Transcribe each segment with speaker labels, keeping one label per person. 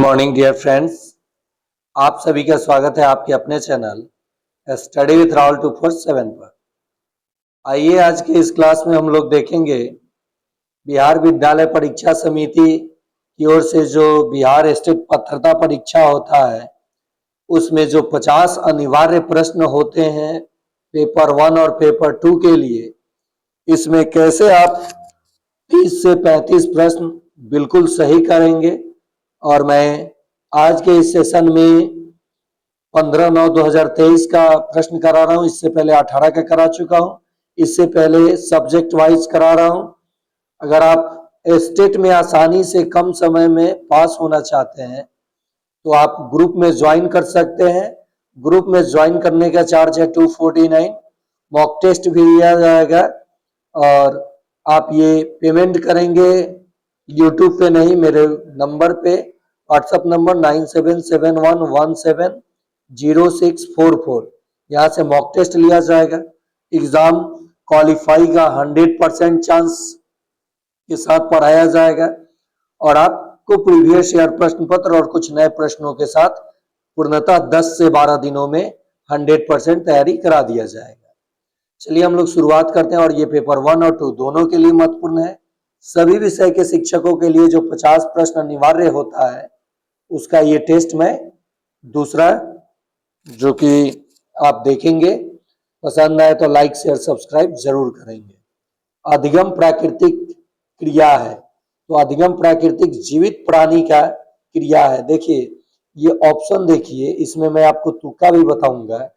Speaker 1: Morning dear friends, आप सभी का स्वागत है आपके अपने चैनल स्टडी विथ राहुल 247 पर। आइए आज के इस क्लास में हम लोग देखेंगे बिहार विद्यालय परीक्षा समिति की ओर से जो बिहार स्टेट पात्रता परीक्षा होता है उसमें जो 50 अनिवार्य प्रश्न होते हैं पेपर 1 और पेपर 2 के लिए, इसमें कैसे आप 30 से 35 प्रश्न बिल्कुल सही करेंगे। और मैं आज के इस सेशन में 15/9/2023 का प्रश्न करा रहा हूं। इससे पहले 18 का करा चुका हूं। इससे पहले सब्जेक्ट वाइज करा रहा हूं। अगर आप स्टेट में आसानी से कम समय में पास होना चाहते हैं तो आप ग्रुप में ज्वाइन कर सकते हैं। ग्रुप में ज्वाइन करने का चार्ज है 249। मॉक टेस्ट भी लिया जाएगा और आप ये पेमेंट करेंगे यूट्यूब पे नहीं, मेरे नंबर पे, व्हाट्सएप नंबर 9771170644। यहाँ से मॉक टेस्ट लिया जाएगा। एग्जाम क्वालिफाई का 100% चांस के साथ पढ़ाया जाएगा और आपको प्रीवियस ईयर प्रश्न पत्र और कुछ नए प्रश्नों के साथ पूर्णतः 10 से 12 दिनों में 100% तैयारी करा दिया जाएगा। चलिए हम लोग शुरुआत करते हैं। और ये पेपर 1 और 2 दोनों के लिए महत्वपूर्ण है। सभी विषय के शिक्षकों के लिए जो 50 प्रश्न अनिवार्य होता है उसका ये टेस्ट में दूसरा जो कि आप देखेंगे। पसंद आए तो लाइक शेयर सब्सक्राइब जरूर करेंगे। अधिगम प्राकृतिक क्रिया है, तो अधिगम प्राकृतिक जीवित प्राणी का क्रिया है। देखिए ये ऑप्शन देखिए, इसमें मैं आपको तुक्का भी बताऊंगा।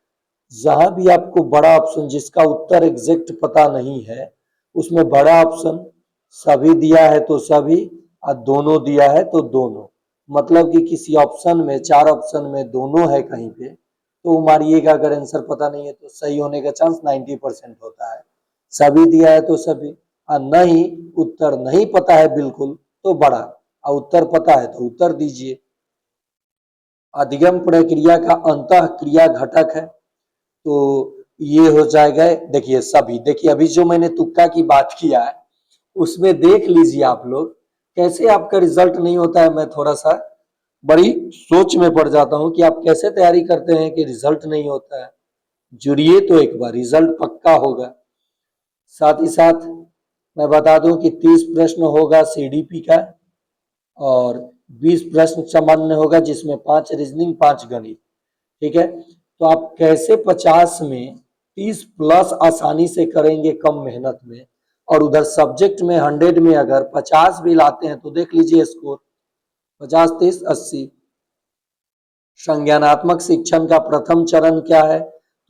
Speaker 1: जहां भी आपको बड़ा ऑप्शन जिसका उत्तर एग्जैक्ट पता नहीं है उसमें बड़ा ऑप्शन सभी दिया है तो सभी, और दोनों दिया है तो दोनों। मतलब कि किसी ऑप्शन में, 4 ऑप्शन में दोनों है कहीं पे, तो मारिएगा। अगर आंसर पता नहीं है तो सही होने का चांस 90% होता है। सभी दिया है तो सभी, और नहीं उत्तर नहीं पता है बिल्कुल तो बड़ा, और उत्तर पता है तो उत्तर दीजिए। अधिगम प्रक्रिया का अंतः क्रिया घटक है, तो ये हो जाएगा। देखिए सभी, देखिए अभी जो मैंने तुक्का की बात किया है उसमें देख लीजिए आप लोग कैसे आपका रिजल्ट नहीं होता है। मैं थोड़ा सा बड़ी सोच में पड़ जाता हूं कि आप कैसे तैयारी करते हैं कि रिजल्ट नहीं होता है। जुड़िए तो एक बार रिजल्ट पक्का होगा। साथ ही साथ मैं बता दूं कि 30 प्रश्न होगा सीडीपी का और 20 प्रश्न सामान्य होगा, जिसमें 5 रीजनिंग 5 गणित। ठीक है, तो आप कैसे 50 में 30 प्लस आसानी से करेंगे कम मेहनत में, और उधर सब्जेक्ट में 100 में अगर 50 भी लाते हैं तो देख लीजिए स्कोर 50 30 80। संज्ञानात्मक शिक्षण का प्रथम चरण क्या है?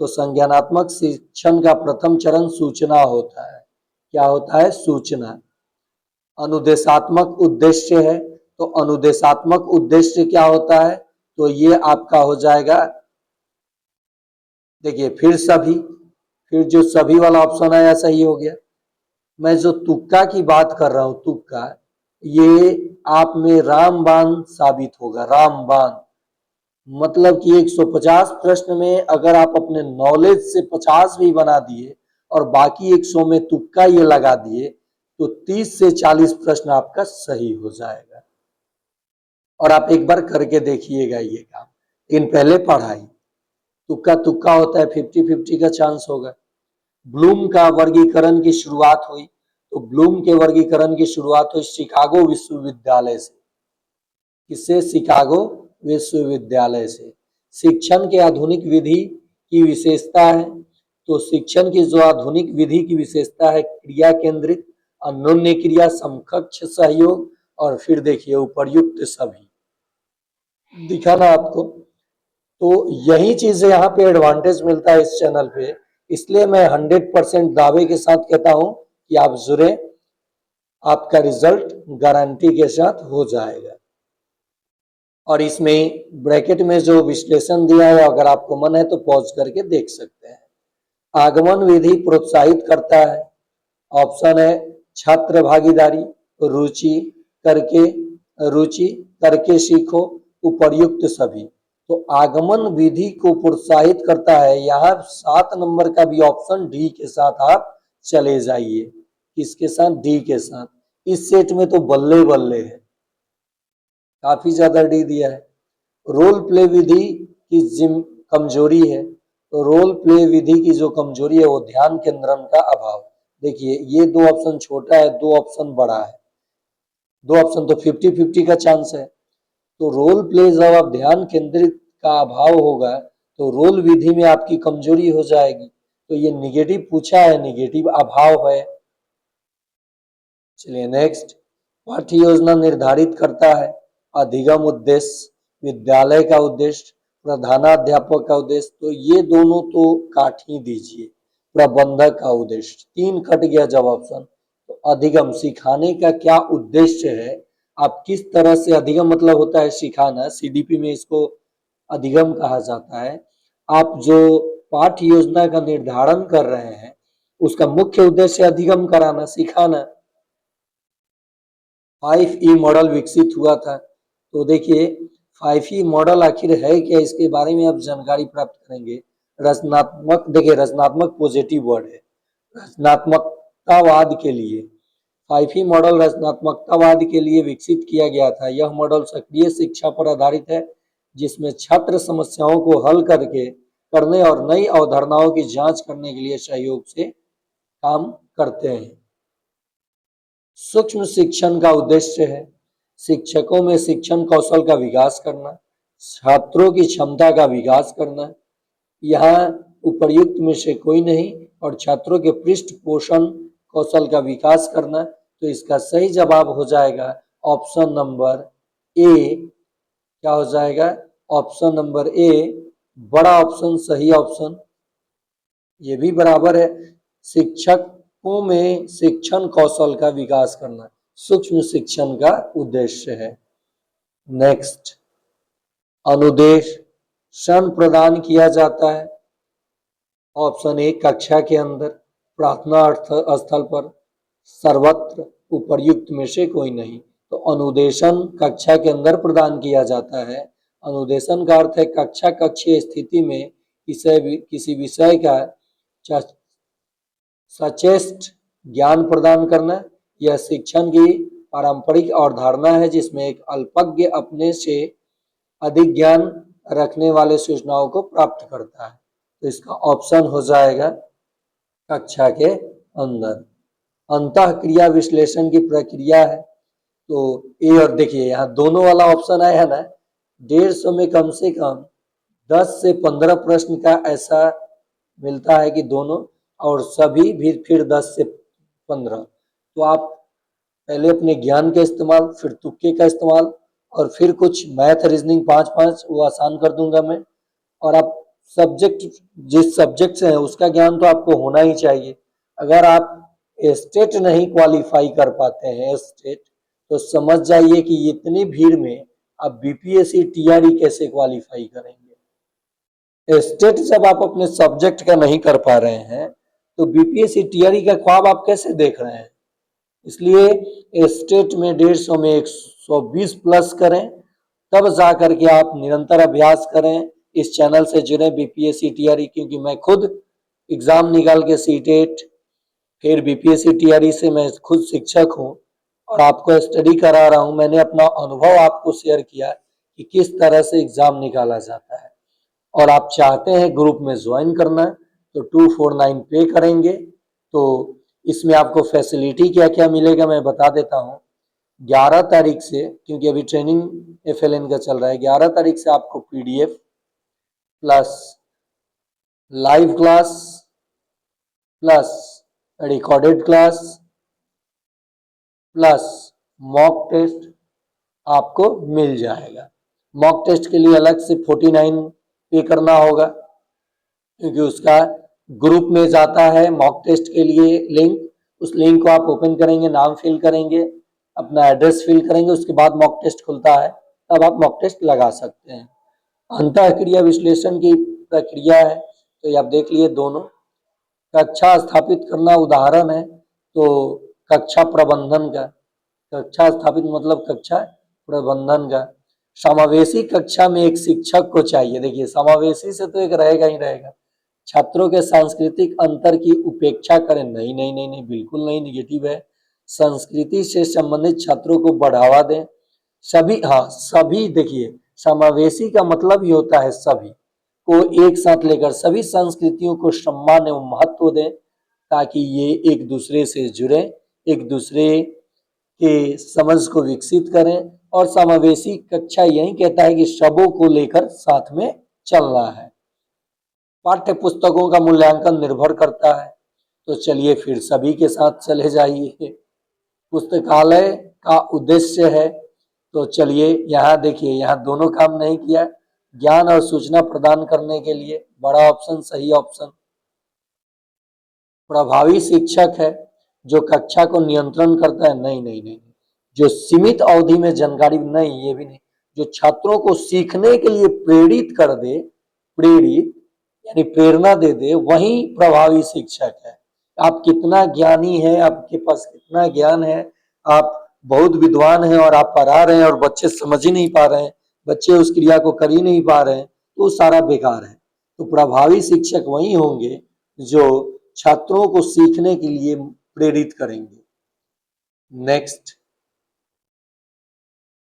Speaker 1: तो संज्ञानात्मक शिक्षण का प्रथम चरण सूचना होता है। क्या होता है? सूचना। अनुदेशात्मक उद्देश्य है, तो अनुदेशात्मक उद्देश्य क्या होता है? तो ये आपका हो जाएगा, देखिए फिर सभी, फिर जो सभी वाला ऑप्शन आया सही हो गया। मैं जो तुक्का की बात कर रहा हूं, तुक्का, ये आप में रामबाण साबित होगा। रामबाण मतलब कि 150 प्रश्न में अगर आप अपने नॉलेज से 50 भी बना दिए और बाकी 100 में तुक्का ये लगा दिए तो 30 से 40 प्रश्न आपका सही हो जाएगा। और आप एक बार करके देखिएगा ये काम। लेकिन पहले पढ़ाई, तुक्का तुक्का होता है, 50-50 का चांस होगा। ब्लूम का वर्गीकरण की शुरुआत हुई, तो ब्लूम के वर्गीकरण की शुरुआत हुई शिकागो विश्वविद्यालय से। किससे? शिकागो विश्वविद्यालय से। शिक्षण के आधुनिक विधि की विशेषता है, तो शिक्षण की जो आधुनिक विधि की विशेषता है क्रिया केंद्रित, अन्योन्य क्रिया, समकक्ष सहयोग, और फिर देखिए उपर्युक्त सभी। दिखा ना आपको? तो यही चीजें यहाँ पे एडवांटेज मिलता है इस चैनल पे। इसलिए मैं 100% दावे के साथ कहता हूं कि आप जुड़े, आपका रिजल्ट गारंटी के साथ हो जाएगा। और इसमें ब्रैकेट में जो विश्लेषण दिया है, अगर आपको मन है तो पॉज करके देख सकते हैं। आगमन विधि प्रोत्साहित करता है। ऑप्शन है छात्र भागीदारी, रुचि करके, रुचि करके सीखो, उपर्युक्त सभी। तो आगमन विधि को प्रोत्साहित करता है। यहाँ 7 नंबर का भी ऑप्शन डी के साथ आप चले जाइए। किसके साथ? डी के साथ। इस सेट में तो बल्ले बल्ले है। काफी ज्यादा डी दिया है। रोल प्ले विधि की जिम कमजोरी है, तो रोल प्ले विधि की जो कमजोरी है वो ध्यान केंद्रण का अभाव। देखिए ये दो ऑप्शन छोटा है, दो ऑप्शन बड़ा है, दो ऑप्शन तो 50-50 का चांस है। तो रोल प्ले जब आप ध्यान केंद्रित का अभाव होगा तो रोल विधि में आपकी कमजोरी हो जाएगी, तो ये निगेटिव पूछा है, निगेटिव अभाव है। चलिए नेक्स्ट, पाठ्य योजना निर्धारित करता है अधिगम उद्देश्य, विद्यालय का उद्देश्य, प्रधानाध्यापक का उद्देश्य, तो ये दोनों तो काट ही दीजिए। प्रबंधक का उद्देश्य, 3 कट गया जब ऑप्शन। तो अधिगम सिखाने का क्या उद्देश्य है, आप किस तरह से, अधिगम मतलब होता है सिखाना, सीडीपी में इसको अधिगम कहा जाता है। आप जो पाठ्य योजना का निर्धारण कर रहे हैं उसका मुख्य उद्देश्य अधिगम कराना, सिखाना। 5E मॉडल विकसित हुआ था, तो देखिए 5E मॉडल आखिर है क्या, इसके बारे में आप जानकारी प्राप्त करेंगे। रचनात्मक, देखिए रचनात्मक पॉजिटिव वर्ड है, रचनात्मकतावाद के लिए 5E मॉडल रचनात्मकतावाद के लिए विकसित किया गया था। यह मॉडल सक्रिय शिक्षा पर आधारित है, जिसमें छात्र समस्याओं को हल करने और नई अवधारणाओं की जांच करने के लिए सहयोग से काम करते हैं। सूक्ष्म शिक्षण का उद्देश्य है शिक्षकों में शिक्षण कौशल का विकास करना, छात्रों की क्षमता का विकास करना, यहाँ उपर्युक्त में से कोई नहीं, और छात्रों के पृष्ठ पोषण कौशल का विकास करना। तो इसका सही जवाब हो जाएगा ऑप्शन नंबर ए। क्या हो जाएगा, ऑप्शन नंबर ए, बड़ा ऑप्शन सही ऑप्शन। ये भी बराबर है, शिक्षकों में शिक्षण कौशल का विकास करना सूक्ष्म शिक्षण का उद्देश्य है। नेक्स्ट, अनुदेशन प्रदान किया जाता है। ऑप्शन ए कक्षा के अंदर, प्रार्थना स्थल पर, सर्वत्र, उपर्युक्त में से कोई नहीं। तो अनुदेशन कक्षा के अंदर प्रदान किया जाता है। अनुदेशन का अर्थ है कक्षा कक्षीय स्थिति में किसी विषय का सचेष्ट ज्ञान प्रदान करना। यह शिक्षण की पारंपरिक अवधारणा है जिसमें एक अल्पज्ञ अपने से अधिक ज्ञान रखने वाले सूचनाओं को प्राप्त करता है। तो इसका ऑप्शन हो जाएगा कक्षा के अंदर। अंतः क्रिया विश्लेषण की प्रक्रिया है, तो ए, और देखिए यहाँ दोनों वाला ऑप्शन आया है ना, 150 में कम से कम 10 से 15 प्रश्न का ऐसा मिलता है कि दोनों, और सभी भी फिर 10 से 15। तो आप पहले अपने ज्ञान का इस्तेमाल, फिर तुक्के का इस्तेमाल, और फिर कुछ मैथ रीजनिंग 5-5 वो आसान कर दूंगा मैं। और आप सब्जेक्ट, जिस सब्जेक्ट से है उसका ज्ञान तो आपको होना ही चाहिए। अगर आप स्टेट नहीं क्वालिफाई कर पाते हैं स्टेट, तो समझ जाइए कि इतनी भीड़ में आप बीपीएससी टीआरई कैसे क्वालिफाई करेंगे। स्टेट जब आप अपने सब्जेक्ट का नहीं कर पा रहे हैं तो बीपीएससी टीआरई का ख्वाब आप कैसे देख रहे हैं। इसलिए स्टेट में 150 में 120 प्लस करें, तब जा करके आप निरंतर अभ्यास करें। इस चैनल से जुड़े बीपीएससी टीआरई, क्योंकि मैं खुद एग्जाम निकाल के सीटेट फिर बीपीएससी टीआरई से मैं खुद शिक्षक हूं और आपको स्टडी करा रहा हूं। मैंने अपना अनुभव आपको शेयर किया कि किस तरह से एग्जाम निकाला जाता है। और आप चाहते हैं ग्रुप में ज्वाइन करना तो 249 पे करेंगे। तो इसमें आपको फैसिलिटी क्या क्या मिलेगा मैं बता देता हूं। 11 तारीख से, क्योंकि अभी ट्रेनिंग एफएलएन का चल रहा है, 11 तारीख से आपको PDF plus live class plus recorded class plus mock test आपको मिल जाएगा। मॉक टेस्ट के लिए अलग से 49 पे करना होगा, क्योंकि उसका ग्रुप में जाता है मॉक टेस्ट के लिए लिंक। उस लिंक को आप ओपन करेंगे, नाम फिल करेंगे, अपना एड्रेस फिल करेंगे, उसके बाद मॉक टेस्ट खुलता है, तब आप मॉक टेस्ट लगा सकते हैं। अंतः क्रिया विश्लेषण की प्रक्रिया है, तो ये आप देख लिए दोनों। कक्षा स्थापित करना उदाहरण है, तो कक्षा प्रबंधन का, कक्षा स्थापित मतलब कक्षा प्रबंधन का। समावेशी कक्षा में एक शिक्षक को चाहिए। देखिए समावेशी से तो एक रहेगा ही रहेगा। छात्रों के सांस्कृतिक अंतर की उपेक्षा करें, नहीं नहीं नहीं नहीं, बिल्कुल नहीं, निगेटिव है। संस्कृति से संबंधित छात्रों को बढ़ावा दें, सभी, हाँ सभी, देखिए समावेशी का मतलब ही होता है सभी को एक साथ लेकर सभी संस्कृतियों को सम्मान एवं महत्व दें, ताकि ये एक दूसरे से जुड़े, एक दूसरे के समझ को विकसित करें। और समावेशी कक्षा यही कहता है कि सबों को लेकर साथ में चलना है। पाठ्य पुस्तकों का मूल्यांकन निर्भर करता है, तो चलिए फिर सभी के साथ चले जाइए। पुस्तकालय का उद्देश्य है, तो चलिए यहाँ देखिए, यहाँ दोनों काम नहीं किया। ज्ञान और सूचना प्रदान करने के लिए, बड़ा ऑप्शन सही ऑप्शन। प्रभावी शिक्षक है जो कक्षा को नियंत्रण करता है, नहीं नहीं नहीं। जो सीमित अवधि में जानकारी, नहीं ये भी नहीं। जो छात्रों को सीखने के लिए प्रेरित कर दे, प्रेरित यानी प्रेरणा दे दे, वही प्रभावी शिक्षक है। आप कितना ज्ञानी है, आपके पास कितना ज्ञान है, आप बहुत विद्वान हैं और आप पढ़ा रहे हैं और बच्चे समझ ही नहीं पा रहे हैं, बच्चे उस क्रिया को कर ही नहीं पा रहे हैं, तो सारा बेकार है। तो प्रभावी शिक्षक वही होंगे जो छात्रों को सीखने के लिए प्रेरित करेंगे। नेक्स्ट,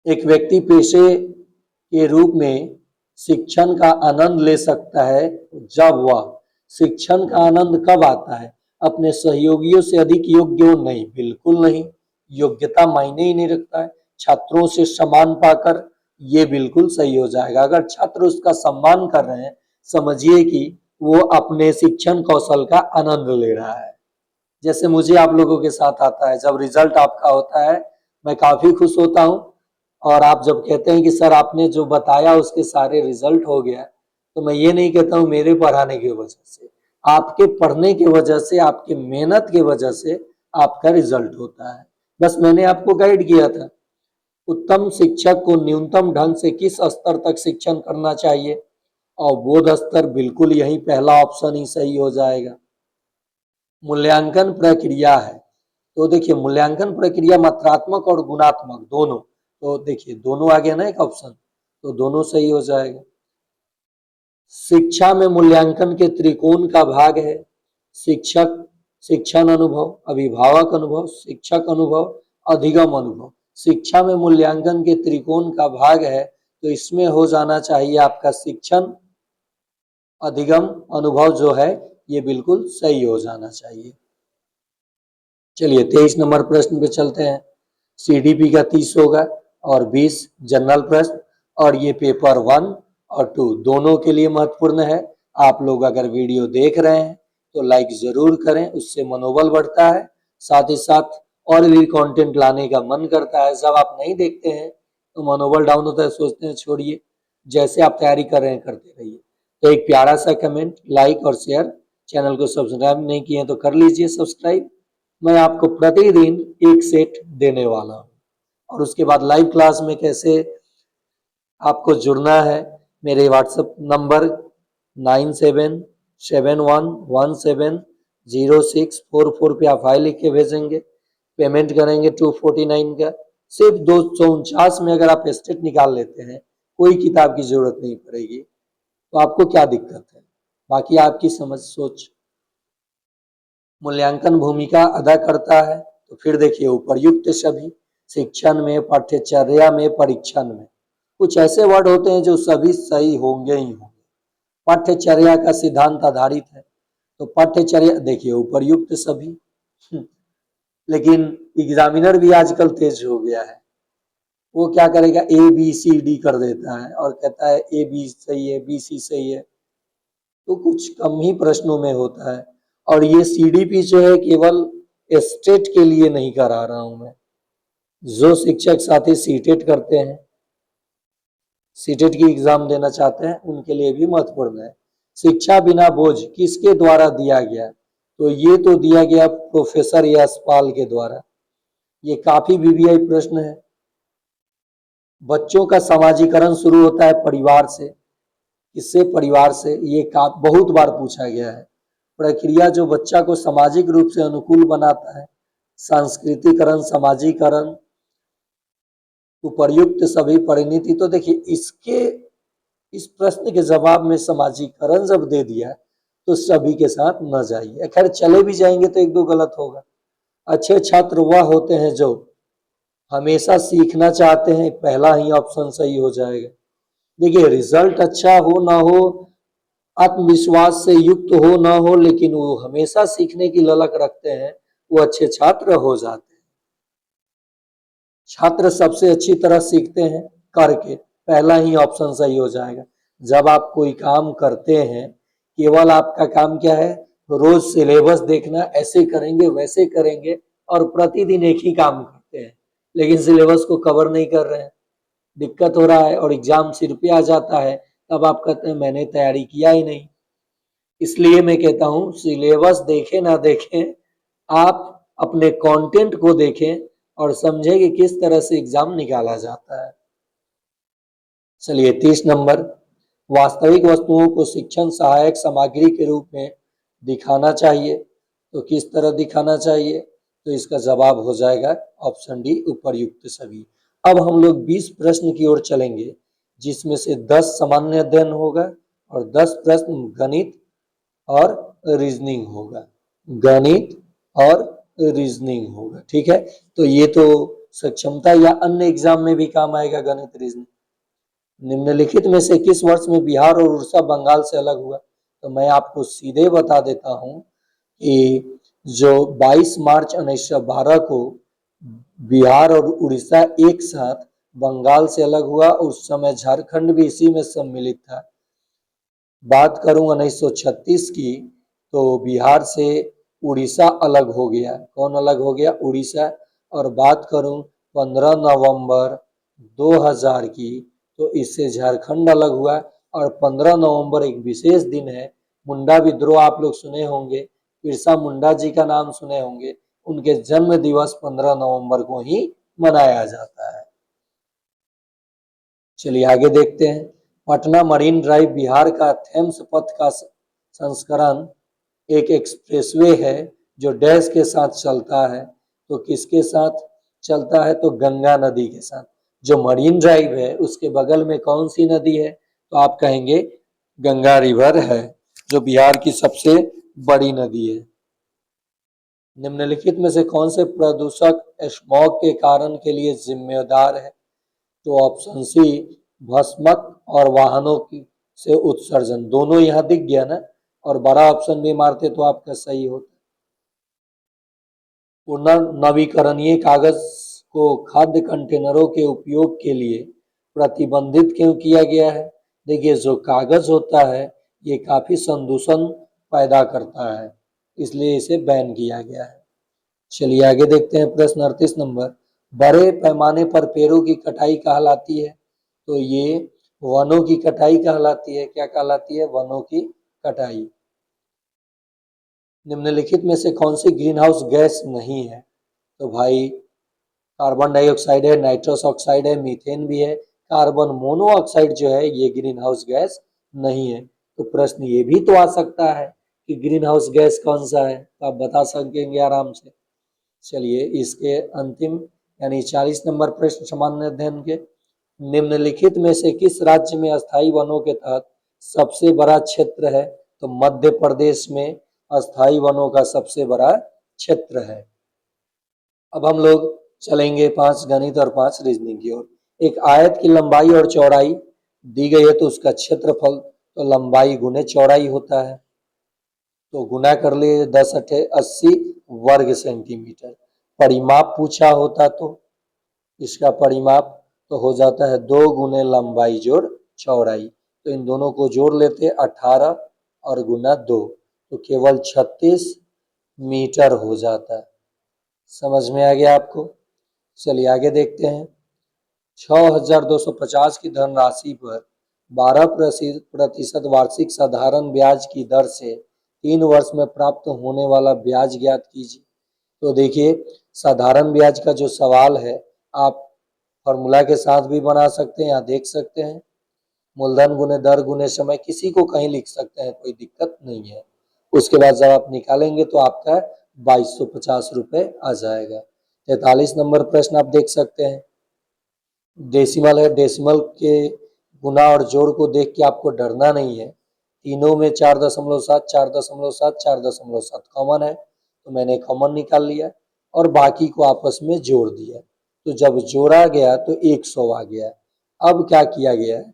Speaker 1: एक व्यक्ति पेशे के रूप में शिक्षण का आनंद ले सकता है जब वह, शिक्षण का आनंद कब आता है? अपने सहयोगियों से अधिक योग्य हो? नहीं, बिल्कुल नहीं। योग्यता मायने ही नहीं रखता है। छात्रों से सम्मान पाकर, ये बिल्कुल सही हो जाएगा। अगर छात्र उसका सम्मान कर रहे हैं, समझिए कि वो अपने शिक्षण कौशल का आनंद ले रहा है। जैसे मुझे आप लोगों के साथ आता है, जब रिजल्ट आपका होता है मैं काफी खुश होता हूँ, और आप जब कहते हैं कि सर आपने जो बताया उसके सारे रिजल्ट हो गया, तो मैं ये नहीं कहता हूँ मेरे पढ़ाने की वजह से, आपके पढ़ने की वजह से, आपकी मेहनत की वजह से आपका रिजल्ट होता है। बस मैंने आपको गाइड किया था। उत्तम शिक्षक को न्यूनतम ढंग से किस स्तर तक शिक्षण करना चाहिए? और बोध स्तर, बिल्कुल यही पहला ऑप्शन ही सही हो जाएगा। मूल्यांकन प्रक्रिया है, तो देखिए मूल्यांकन प्रक्रिया मात्रात्मक और गुणात्मक दोनों, तो देखिए दोनों आ गया ना एक ऑप्शन, तो दोनों सही हो जाएगा। शिक्षा में मूल्यांकन के त्रिकोण का भाग है शिक्षक, शिक्षण अनुभव, अभिभावक अनुभव, शिक्षक अनुभव, अधिगम अनुभव। शिक्षा में मूल्यांकन के त्रिकोण का भाग है, तो इसमें हो जाना चाहिए आपका शिक्षण, अधिगम, अनुभव जो है ये बिल्कुल सही हो जाना चाहिए। चलिए 23 नंबर प्रश्न पे चलते हैं। सीडीपी का 30 होगा और 20 जनरल प्रश्न, और ये पेपर 1 और 2 दोनों के लिए महत्वपूर्ण है। आप लोग अगर वीडियो देख रहे हैं तो लाइक जरूर करें, उससे मनोबल बढ़ता है, साथ ही साथ और भी कंटेंट लाने का मन करता है। जब आप नहीं देखते हैं तो मनोबल डाउन होता है, सोचते हैं छोड़िए, जैसे आप तैयारी कर रहे हैं करते रहिए। तो एक प्यारा सा कमेंट, लाइक और शेयर, चैनल को सब्सक्राइब नहीं किए तो कर लीजिए सब्सक्राइब। मैं आपको प्रतिदिन एक सेट देने वाला हूँ। और उसके बाद लाइव क्लास में कैसे आपको जुड़ना है, मेरे व्हाट्सएप नंबर 9771170644 पे आप फाइल लिख के भेजेंगे, पेमेंट करेंगे 249 का। सिर्फ 249 में अगर आप स्टेट निकाल लेते हैं, कोई किताब की जरूरत नहीं पड़ेगी, तो आपको क्या दिक्कत है? बाकी आपकी समझ सोच। मूल्यांकन भूमिका अदा करता है, तो फिर देखिए उपर्युक्त सभी, शिक्षण में, पाठ्यचर्या में, परीक्षण में, कुछ ऐसे वर्ड होते हैं जो सभी सही होंगे ही होंगे। पाठ्यचर्या का सिद्धांत आधारित है, तो पाठ्यचर्या देखिए उपर्युक्त सभी। लेकिन एग्जामिनर भी आजकल तेज हो गया है, वो क्या करेगा, ए बी सी डी कर देता है और कहता है ए बी सही है, बी सी सही है, तो कुछ कम ही प्रश्नों में होता है। और ये सीडीपी जो है केवल स्टेट के लिए नहीं करा रहा हूं मैं, जो शिक्षक साथी सीटेट करते हैं, सीटेट की एग्जाम देना चाहते हैं, उनके लिए भी महत्वपूर्ण है। शिक्षा बिना बोझ किसके द्वारा दिया गया? तो ये तो दिया गया प्रोफेसर यशपाल के द्वारा। ये काफी वीवीआई प्रश्न है। बच्चों का समाजीकरण शुरू होता है परिवार से, किससे? परिवार से। ये बहुत बार पूछा गया है। प्रक्रिया जो बच्चा को सामाजिक रूप से अनुकूल बनाता है, सांस्कृतिकरण, समाजीकरण, उपर्युक्त सभी, परिणति। तो देखिए इसके, इस प्रश्न के जवाब में समाजीकरण जब दे दिया तो सभी के साथ न जाइए, खैर चले भी जाएंगे तो एक दो गलत होगा। अच्छे छात्र वह होते हैं जो, हमेशा सीखना चाहते हैं, पहला ही ऑप्शन सही हो जाएगा। देखिए रिजल्ट अच्छा हो ना हो, आत्मविश्वास से युक्त हो ना हो, लेकिन वो हमेशा सीखने की ललक रखते हैं, वो अच्छे छात्र हो जाते हैं। छात्र सबसे अच्छी तरह सीखते हैं करके, पहला ही ऑप्शन सही हो जाएगा। जब आप कोई काम करते हैं, केवल आपका काम क्या है, रोज सिलेबस देखना, ऐसे करेंगे वैसे करेंगे, और प्रतिदिन एक ही काम करते हैं, लेकिन सिलेबस को कवर नहीं कर रहे हैं, दिक्कत हो रहा है, और एग्जाम सिर पे आ जाता है, तब आप कहते हैं मैंने तैयारी किया ही नहीं। इसलिए मैं कहता हूं सिलेबस देखें ना देखें, आप अपने कंटेंट को देखें और समझें कि किस तरह से एग्जाम निकाला जाता है। चलिए 30 नंबर, वास्तविक वस्तुओं को शिक्षण सहायक सामग्री के रूप में दिखाना चाहिए। तो किस तरह दिखाना चाहिए, तो इसका जवाब हो जाएगा ऑप्शन डी, उपर्युक्त सभी। अब हम लोग 20 प्रश्न की ओर चलेंगे, जिसमें से 10 सामान्य अध्ययन होगा और 10 प्रश्न गणित और रीजनिंग होगा, गणित और रीजनिंग होगा। ठीक है, तो ये तो सक्षमता या अन्य एग्जाम में भी काम आएगा, गणित रीजनिंग। निम्नलिखित में से किस वर्ष में बिहार और उड़ीसा बंगाल से अलग हुआ, तो मैं आपको सीधे बता देता हूं कि जो 22 मार्च 1912 को बिहार और उड़ीसा एक साथ बंगाल से अलग हुआ, उस समय झारखंड भी इसी में सम्मिलित था। बात करूं 1936 की, तो बिहार से उड़ीसा अलग हो गया। कौन अलग हो गया, उड़ीसा। और बात करूं 15 नवंबर 2000 की, तो इससे झारखंड अलग हुआ। और 15 नवंबर एक विशेष दिन है, मुंडा विद्रोह आप लोग सुने होंगे, बिरसा मुंडा जी का नाम सुने होंगे, उनके जन्म दिवस 15 नवंबर को ही मनाया जाता है। चलिए आगे देखते हैं। पटना मरीन ड्राइव बिहार का थेम्स पथ का संस्करण एक एक्सप्रेसवे है जो डैश के साथ चलता है, तो किसके साथ चलता है, तो गंगा नदी के साथ। जो मरीन ड्राइव है उसके बगल में कौन सी नदी है, तो आप कहेंगे गंगा रिवर है, जो बिहार की सबसे बड़ी नदी है। निम्नलिखित में से कौन से प्रदूषक स्मॉग के कारण के लिए जिम्मेदार है, तो ऑप्शन सी, भस्मक और वाहनों की से उत्सर्जन। दोनों यहाँ दिख गया ना, और बड़ा ऑप्शन भी मारते तो आपका सही होता। पुनर्नवीकरणीय कागज को खाद्य कंटेनरों के उपयोग के लिए प्रतिबंधित क्यों किया गया है। देखिए जो कागज होता है ये काफी संदूषण पैदा करता है, इसलिए इसे बैन किया गया है। चलिए आगे देखते हैं प्रश्न 38 नंबर, बड़े पैमाने पर पेड़ों की कटाई कहलाती है, तो ये वनों की कटाई कहलाती है। क्या कहलाती है, वनों की कटाई। निम्नलिखित में से कौन सी ग्रीन हाउस गैस नहीं है, तो भाई कार्बन डाइऑक्साइड है, नाइट्रस ऑक्साइड है, मीथेन भी है, कार्बन मोनोऑक्साइड जो है ये ग्रीन हाउस गैस नहीं है। तो प्रश्न ये भी तो आ सकता है कि ग्रीन हाउस गैस कौन सा है, तो आप बता सकेंगे आराम से। चलिए इसके अंतिम यानी 40 नंबर प्रश्न सामान्य अध्ययन के, निम्नलिखित में से किस राज्य में अस्थायी वनों के तहत सबसे बड़ा क्षेत्र है, तो मध्य प्रदेश में अस्थायी वनों का सबसे बड़ा क्षेत्र है। अब हम लोग चलेंगे 5 गणित और 5 रीजनिंग की ओर। एक आयत की लंबाई और चौड़ाई दी गई है, तो उसका क्षेत्रफल तो लंबाई गुने चौड़ाई होता है, तो गुना कर लिए 10 अठे 80 वर्ग सेंटीमीटर। परिमाप पूछा होता तो इसका परिमाप तो हो जाता है 2 गुने लंबाई जोड़ चौड़ाई, तो इन दोनों को जोड़ लेते 18 और गुना 2, तो केवल 36 मीटर हो जाता है। समझ में आ गया आपको। चलिए आगे देखते हैं। 6250 की धनराशि पर 12% वार्षिक साधारण ब्याज की दर से 3 वर्ष में प्राप्त होने वाला ब्याज ज्ञात कीजिए। तो देखिए साधारण ब्याज का जो सवाल है आप फॉर्मूला के साथ भी बना सकते हैं या देख सकते हैं, मूलधन गुने दर गुने समय, किसी को कहीं लिख सकते हैं, कोई दिक्कत नहीं है। उसके बाद जब आप निकालेंगे तो आपका 2250 रुपये आ जाएगा। 43 नंबर प्रश्न आप देख सकते हैं, डेसिमल है, डेसिमल के गुना और जोड़ को देख के आपको डरना नहीं है। तीनों में 4.7 4.7 4.7 कॉमन है, तो मैंने कॉमन निकाल लिया और बाकी को आपस में जोड़ दिया। तो जब जोड़ा गया तो 100 आ गया। अब क्या किया गया है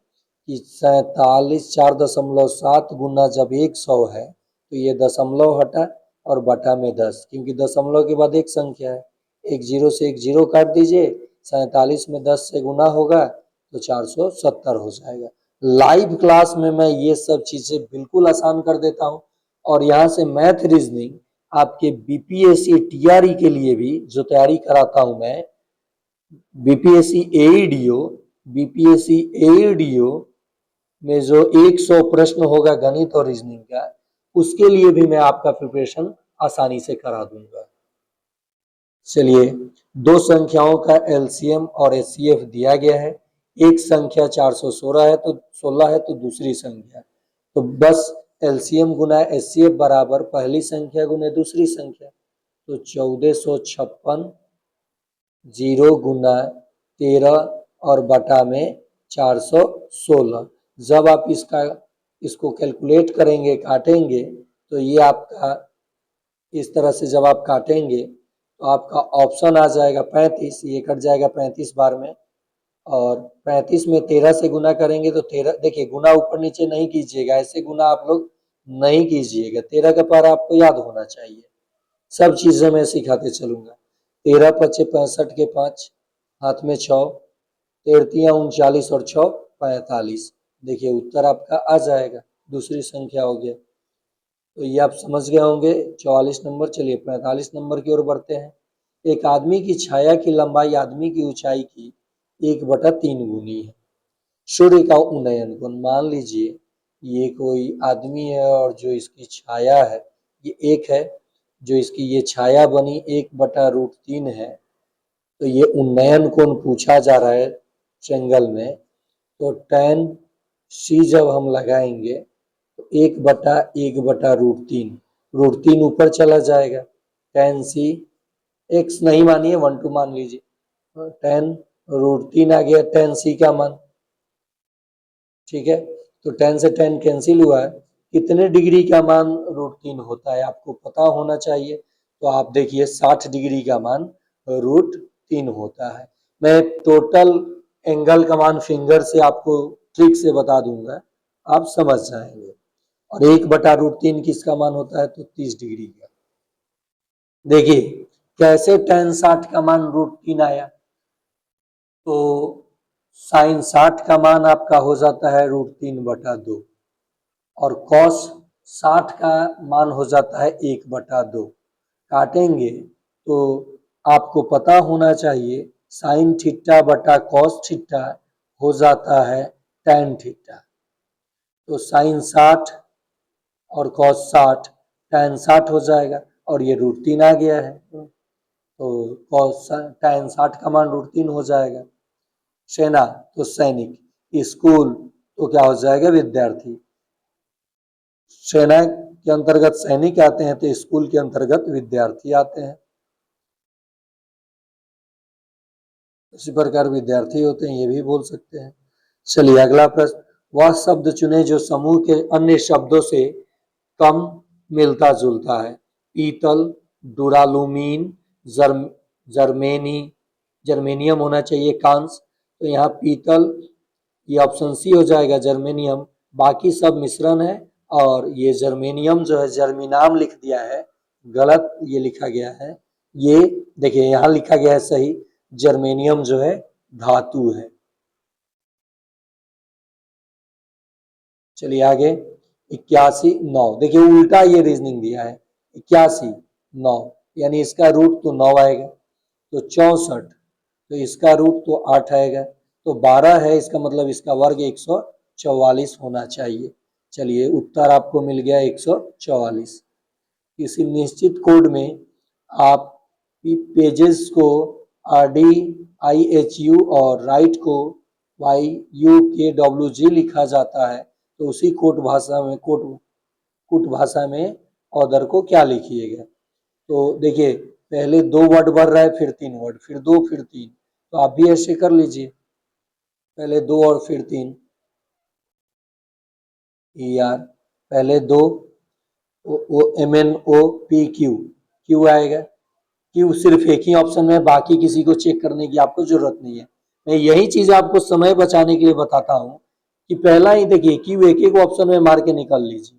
Speaker 1: कि 47 4.7 गुना जब 100 है तो ये दशमलव हटा और बटा में 10, क्योंकि दशमलव के बाद एक संख्या है, एक जीरो से एक जीरो काट दीजिए, 47 में 10 से गुना होगा तो 470 हो जाएगा। लाइव क्लास में मैं ये सब चीजें बिल्कुल आसान कर देता हूँ। और यहाँ से मैथ रीजनिंग आपके बीपीएससी टीआरई के लिए भी जो तैयारी कराता हूँ मैं, बीपीएससी एईडीओ, बीपीएससी एईडीओ में जो 100 प्रश्न होगा गणित और रीजनिंग का, उसके लिए भी मैं आपका प्रिपरेशन आसानी से करा दूंगा। चलिए, दो संख्याओं का एलसीएम और एचसीएफ दिया गया है। एक संख्या 416 है तो 16 है तो दूसरी संख्या, तो बस एलसीएम गुना एचसीएफ बराबर पहली संख्या गुने दूसरी संख्या, तो 1456 जीरो गुना 13 और बटा में 416। जब आप इसको कैलकुलेट करेंगे, काटेंगे, तो ये आपका इस तरह से जब आप काटेंगे तो आपका ऑप्शन आ जाएगा 35, ये कट जाएगा 35 बार में, और 35 में 13 से गुना करेंगे तो 13, देखिए गुना ऊपर नीचे नहीं कीजिएगा, ऐसे गुना आप लोग नहीं कीजिएगा, 13 का पारा आपको याद होना चाहिए। सब चीजें मैं सिखाते चलूंगा। 13 पच्चे 65 के 5, हाथ में 6, 13 39 और 6 45। देखिए उत्तर आपका आ जाएगा, दूसरी संख्या हो गया। तो ये आप समझ गए होंगे 44 नंबर। चलिए 45 नंबर की ओर बढ़ते हैं। एक आदमी की छाया की लंबाई आदमी की ऊंचाई की 1/3 गुनी है। सूर्य का उन्नयन कोण, मान लीजिए ये कोई आदमी है और जो इसकी छाया है ये 1 है, जो इसकी ये छाया बनी 1/√3 है, तो ये उन्नयन कोण पूछा जा रहा है ट्रायंगल में। तो tan c जब हम लगाएंगे तो 1/1/√3, √3 ऊपर चला जाएगा, tan c x नहीं मानिए 1/2 मान लीजिए, tan √3 आ गया tan c का मान। ठीक है, तो tan से tan कैंसिल हुआ है, कितने डिग्री का मान √3 होता है आपको पता होना चाहिए। तो आप देखिए 60 डिग्री का मान √3 होता है। मैं टोटल एंगल का मान फिंगर से आपको ट्रिक से बता दूंगा, आप समझ जाएंगे। और 1/√3 किसका मान होता है तो 30 डिग्री का। देखिए कैसे tan 60 का मान √3 आया, तो sin 60 का मान आपका हो जाता है √3/2 और cos 60 का मान हो जाता है 1/2। काटेंगे तो आपको पता होना चाहिए sin थीटा बटा cos थीटा हो जाता है tan थीटा। तो sin 60 और cos 60 tan 60 हो जाएगा और ये √3 आ गया है, तो cos tan 60 का मान √3 हो जाएगा। सेना तो सैनिक, स्कूल तो क्या हो जाएगा विद्यार्थी। सेना के अंतर्गत सैनिक आते हैं तो स्कूल के अंतर्गत विद्यार्थी आते हैं, इसी प्रकार विद्यार्थी होते हैं, ये भी बोल सकते हैं। चलिए अगला प्रश्न, वह शब्द चुने जो समूह के अन्य शब्दों से कम मिलता जुलता है। पीतल, डुरालुमीन, जर्मेनी, जर्मेनियम होना चाहिए कांस, तो यहाँ पीतल, ये ऑप्शन सी हो जाएगा जर्मेनियम, बाकी सब मिश्रण है। और ये जर्मेनियम जो है जर्मिनाम लिख दिया है, गलत ये लिखा गया है। ये देखिए यहाँ लिखा गया है सही, जर्मेनियम जो है धातु है। चलिए आगे, 81 9, देखिए उल्टा ये रीजनिंग दिया है, 81 9 यानी इसका रूट तो 9 आएगा, तो 64 तो इसका रूट तो 8 आएगा, तो 12 है, इसका मतलब इसका वर्ग 144 होना चाहिए। चलिए उत्तर आपको मिल गया 144। किसी निश्चित कोड में आप पेजेस को RDIHU और राइट को YUKWG लिखा जाता है, तो उसी कोट भाषा में ऑर्डर को क्या लिखिएगा। तो देखिए पहले 2 वर्ड बढ़ रहा है, फिर 3 वर्ड, फिर 2, फिर 3, तो आप भी ऐसे कर लीजिए, पहले 2 और फिर 3, ER, पहले 2 MNOPQ, क्यू आएगा, कि वो सिर्फ एक ही ऑप्शन में, बाकी किसी को चेक करने की आपको जरूरत नहीं है। मैं यही चीज आपको समय बचाने के लिए बताता हूँ कि पहला ही देखिए कि एक एक ऑप्शन में मार के निकाल लीजिए,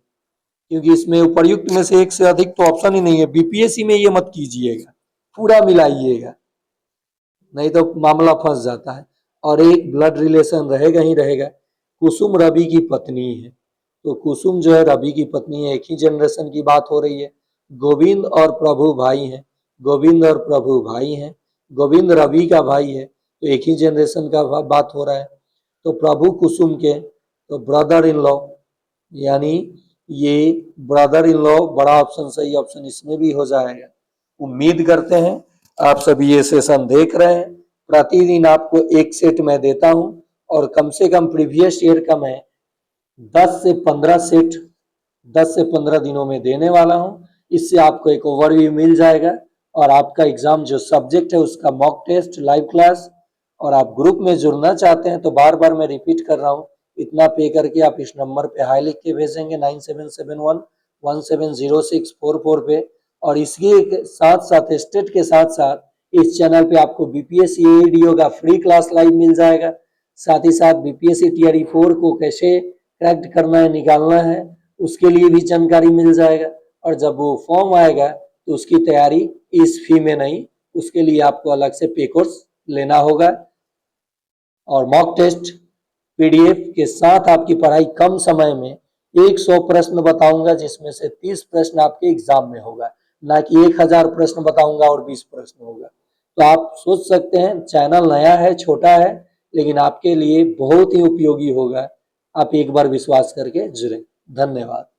Speaker 1: क्योंकि इसमें उपर्युक्त में से एक से अधिक तो ऑप्शन ही नहीं है। बीपीएससी में ये मत कीजिएगा, पूरा मिलाइएगा, नहीं तो मामला फंस जाता है। और एक ब्लड रिलेशन रहेगा ही रहेगा। कुसुम रवि की पत्नी है, तो कुसुम जो है रवि की पत्नी है, एक ही जनरेशन की बात हो रही है। गोविंद और प्रभु भाई हैं, गोविंद और प्रभु भाई हैं, गोविंद रवि का भाई है, तो एक ही जनरेशन का बात हो रहा है। तो प्रभु कुसुम के तो ब्रदर इन लॉ, यानी ये ब्रदर इन लॉ बड़ा ऑप्शन सही ऑप्शन इसमें भी हो जाएगा। उम्मीद करते हैं आप सभी ये सेशन देख रहे हैं। प्रतिदिन आपको एक सेट मैं देता हूं और कम से कम प्रीवियस ईयर का मैं 10 से 15 सेट 10 से 15 दिनों में देने वाला हूं। इससे आपको एक ओवरव्यू मिल जाएगा और आपका एग्जाम जो सब्जेक्ट है उसका मॉक टेस्ट, लाइव क्लास, और आप ग्रुप में जुड़ना चाहते हैं तो बार बार मैं रिपीट कर रहा हूं, इतना पे करके आप इस नंबर पे हाई लिख के भेजेंगे 9771170644 पे। और इसके साथ साथ स्टेट के साथ साथ इस चैनल पे आपको बीपीएससी एडीओ का फ्री क्लास लाइव मिल जाएगा। साथ ही साथ बीपीएससी टीआरई 4 को कैसे क्रैक्ट करना है, निकालना है, उसके लिए भी जानकारी मिल जाएगा। और जब वो फॉर्म आएगा तो उसकी तैयारी इस फी में नहीं, उसके लिए आपको अलग से पे कोर्स लेना होगा। और मॉक टेस्ट पीडीएफ के साथ आपकी पढ़ाई कम समय में 100 प्रश्न बताऊंगा, जिसमें से 30 प्रश्न आपके एग्जाम में होगा, ना कि 1000 प्रश्न बताऊंगा और 20 प्रश्न होगा। तो आप सोच सकते हैं चैनल नया है, छोटा है, लेकिन आपके लिए बहुत ही उपयोगी होगा। आप एक बार विश्वास करके जुड़े। धन्यवाद।